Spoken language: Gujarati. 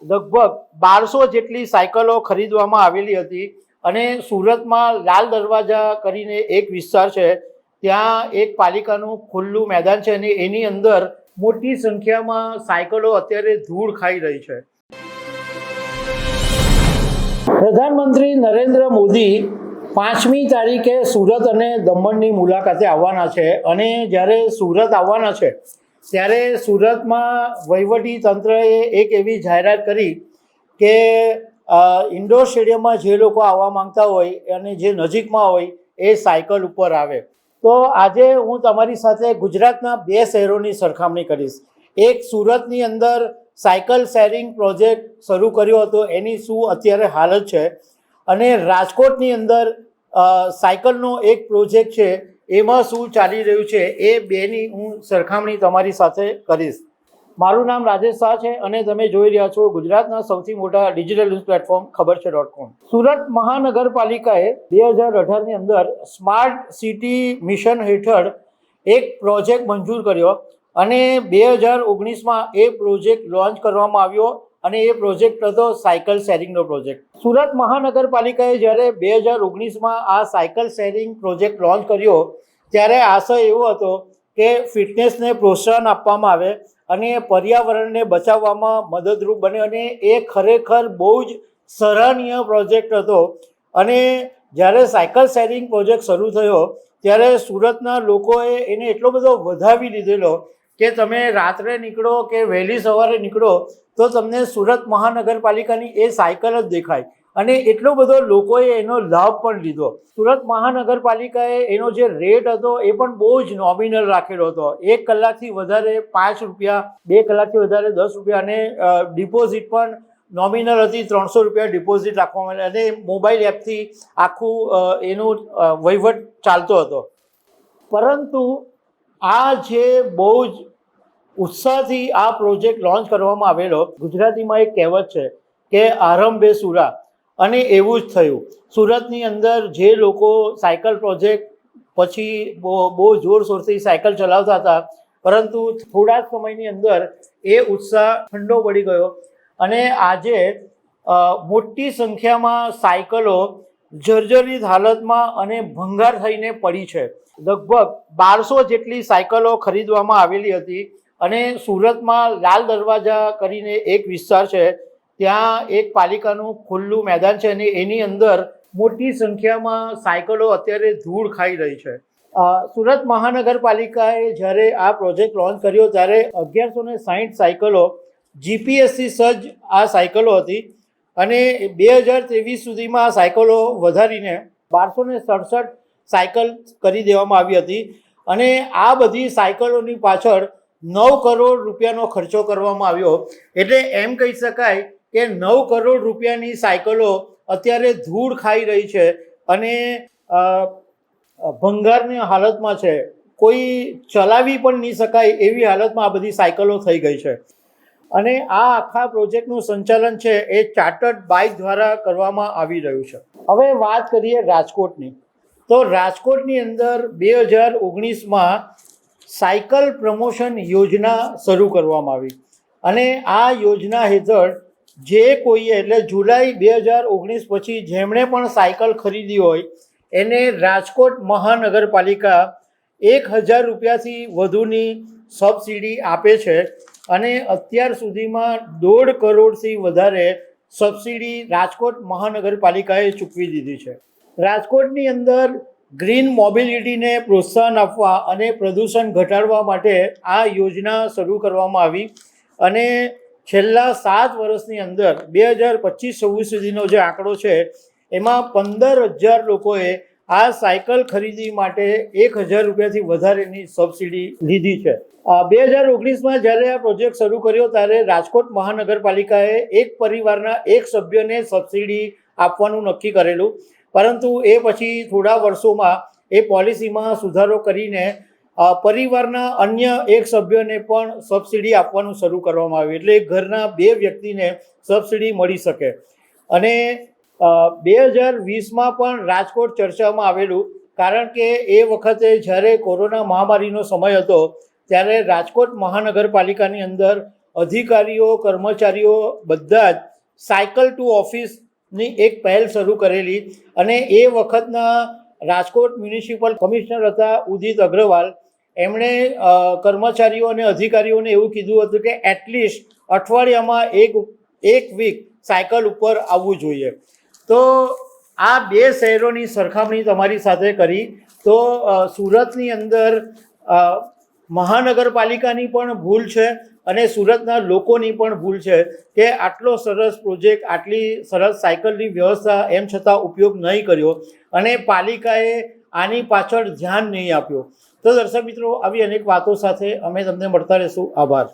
લગભગ 1200 જેટલી સાયકલો ખરીદવામાં આવેલી હતી અને સુરતમાં લાલ દરવાજા કરીને એક વિસ્તાર છે, ત્યાં એક પાલિકાનું ખુલ્લું મેદાન છે અને એની અંદર મોટી સંખ્યામાં સાયકલો અત્યારે ધૂળ ખાઈ રહી છે. પ્રધાનમંત્રી નરેન્દ્ર મોદી 5મી તારીખે સુરત અને દમણની મુલાકાતે આવવાના છે અને જ્યારે સુરત આવવાના છે ત્યારે સુરતમાં વહીવટી તંત્રએ એક એવી જાહેરાત કરી કે ઇન્ડોર સ્ટેડિયમમાં જે લોકો આવવા માંગતા હોય અને જે નજીકમાં હોય એ સાયકલ ઉપર આવે. તો આજે હું તમારી સાથે ગુજરાતના 2 શહેરોની સરખામણી કરીશ. એક સુરતની અંદર સાયકલ શેરિંગ પ્રોજેક્ટ શરૂ કર્યો હતો, એની શું અત્યારે હાલત છે, અને રાજકોટની અંદર સાયકલનો એક પ્રોજેક્ટ છે એમાં શું ચાલી રહ્યું છે, એ બેની હું સરખામણી તમારી સાથે કરીશ. મારું નામ રાજેશ શાહ છે અને તમે જોઈ રહ્યા છો ગુજરાતના સૌથી મોટા ડિજિટલ ન્યૂઝ પ્લેટફોર્મ ખબરછે.com. સુરત મહાનગરપાલિકાએ 2018ની અંદર સ્માર્ટ સિટી મિશન હેઠળ એક પ્રોજેક્ટ મંજૂર કર્યો અને 2019માં એ પ્રોજેક્ટ લોન્ચ કરવામાં આવ્યો અને એ પ્રોજેક્ટ હતો સાયકલ શેરિંગનો પ્રોજેક્ટ. સુરત મહાનગરપાલિકાએ જ્યારે 2019માં આ સાયકલ શેરિંગ પ્રોજેક્ટ લોન્ચ કર્યો ત્યારે આશય એવો હતો કે ફિટનેસને પ્રોત્સાહન આપવામાં આવે અને પર્યાવરણને બચાવવામાં મદદરૂપ બને, અને એ ખરેખર બહુ જ સરાહનીય પ્રોજેક્ટ હતો. અને જ્યારે સાયકલ શેરિંગ પ્રોજેક્ટ શરૂ થયો ત્યારે સુરતના લોકોએ એને એટલો બધો વધાવી લીધેલો કે તમે રાત્રે નીકળો કે વહેલી સવારે નીકળો તો તમને સુરત મહાનગરપાલિકાની એ સાયકલ જ દેખાય, અને એટલો બધો લોકોએ એનો લાભ પણ લીધો. સુરત મહાનગરપાલિકાએ એનો જે રેટ હતો એ પણ બહુ જ નોમિનલ રાખેલો હતો. 1 કલાકથી વધારે 5 રૂપિયા, 2 કલાકથી વધારે 10 રૂપિયા, અને ડિપોઝિટ પણ નોમિનલ હતી, 300 રૂપિયા ડિપોઝિટ રાખવામાં આવે અને મોબાઈલ એપથી આખું એનું વહીવટ ચાલતો હતો. પરંતુ આ જે બહુ જ ઉત્સાહથી આ પ્રોજેક્ટ લોન્ચ કરવામાં આવેલો, ગુજરાતીમાં એક કહેવત છે કે આરંભે સુરા, અને એવું જ થયું. સુરતની અંદર જે લોકો સાયકલ પ્રોજેક્ટ પછી બહુ જોરશોરથી સાયકલ ચલાવતા હતા, પરંતુ થોડા જ સમયની અંદર એ ઉત્સાહ ઠંડો પડી ગયો અને આજે મોટી સંખ્યામાં સાયકલો જર્જરિત હાલતમાં અને ભંગાર થઈને પડી છે. લગભગ 1200 જેટલી સાયકલો ખરીદવામાં આવેલી હતી અને સુરતમાં લાલ દરવાજા કરીને એક વિસ્તાર છે, ત્યાં એક પાલિકાનું ખુલ્લું મેદાન છે અને એની અંદર મોટી સંખ્યામાં સાયકલો અત્યારે ધૂળ ખાઈ રહી છે. સુરત મહાનગરપાલિકાએ જ્યારે આ પ્રોજેક્ટ લોન્ચ કર્યો ત્યારે 1160 સાયકલો જીપીએસસી સજ્જ આ સાયકલો હતી અને 2023 સુધીમાં આ સાયકલો વધારીને 1267 સાયકલ કરી દેવામાં આવી હતી. અને આ બધી સાયકલોની પાછળ 9 કરોડ રૂપિયાનો ખર્ચો કરવામાં આવ્યો. એટલે એમ કહી શકાય કે 9 કરોડ રૂપિયાની સાયકલો અત્યારે ધૂળ ખાઈ રહી છે અને ભંગારની હાલતમાં છે. કોઈ ચલાવી પણ નહીં શકાય એવી હાલતમાં આ બધી સાયકલો થઈ ગઈ છે. અને આ આખા પ્રોજેક્ટનું સંચાલન છે એ ચાર્ટર્ડ બાઇક દ્વારા કરવામાં આવી રહ્યું છે. હવે વાત કરીએ રાજકોટની. તો રાજકોટની અંદર 2019માં સાયકલ પ્રમોશન યોજના શરૂ કરવામાં આવી અને આ યોજના હેઠળ જે કોઈએ, એટલે જુલાઈ 2019 પછી જેમણે પણ સાયકલ ખરીદી હોય એને રાજકોટ મહાનગરપાલિકા 1000 રૂપિયાથી વધુની સબસિડી આપે છે અને અત્યાર સુધીમાં 1.5 કરોડથી વધારે સબસિડી રાજકોટ મહાનગરપાલિકાએ ચૂકવી દીધી છે. રાજકોટની અંદર ગ્રીન મોબિલિટીને પ્રોત્સાહન આપવા અને પ્રદૂષણ ઘટાડવા માટે આ યોજના શરૂ કરવામાં આવી અને છેલ્લા 7 વર્ષની અંદર 2025-26 સુધીનો જે આંકડો છે એમાં 15000 લોકોએ આ સાયકલ ખરીદી માટે 1000 રૂપિયાથી વધારેની સબસિડી લીધી છે. 2019માં જ્યારે આ પ્રોજેક્ટ શરૂ કર્યો ત્યારે રાજકોટ મહાનગરપાલિકાએ એક પરિવારના એક સભ્યને સબસિડી આપવાનું નક્કી કરેલું, પરંતુ એ પછી થોડા વર્ષોમાં એ પોલિસીમાં સુધારો કરીને પરિવારના અન્ય એક સભ્યને પણ સબસિડી આપવાનું શરૂ કરવામાં આવ્યું, એટલે ઘરના 2 વ્યક્તિને સબસિડી મળી શકે. અને 2020માં પણ રાજકોટ ચર્ચામાં આવેલું, કારણ કે એ વખતે જ્યારે કોરોના મહામારીનો સમય હતો ત્યારે રાજકોટ મહાનગરપાલિકાની અંદર અધિકારીઓ કર્મચારીઓ બધા જ સાયકલ ટુ ઓફિસની એક પહેલ શરૂ કરેલી અને એ વખતના રાજકોટ મ્યુનિસિપલ કમિશનર હતા ઉદિત અગ્રવાલ. એમણે કર્મચારીઓ અને અધિકારીઓને એવું કીધું હતું કે એટલીસ્ટ અઠવાડિયામાં એક વીક સાયકલ ઉપર આવવું જોઈએ. તો આ બે શહેરોની સરખામણી તમારી સાથે કરી તો સુરતની અંદર મહાનગરપાલિકાની પણ ભૂલ છે અને સુરતના લોકોની પણ ભૂલ છે કે આટલો સરસ પ્રોજેક્ટ, આટલી સરસ સાયકલની વ્યવસ્થા એમ છતાં ઉપયોગ નહીં કર્યો અને પાલિકાએ આની પાછળ ધ્યાન નહીં આપ્યો. તો દર્શક મિત્રો, આવી અનેક વાતો સાથે અમે તમને મળતા રહીશું. આભાર.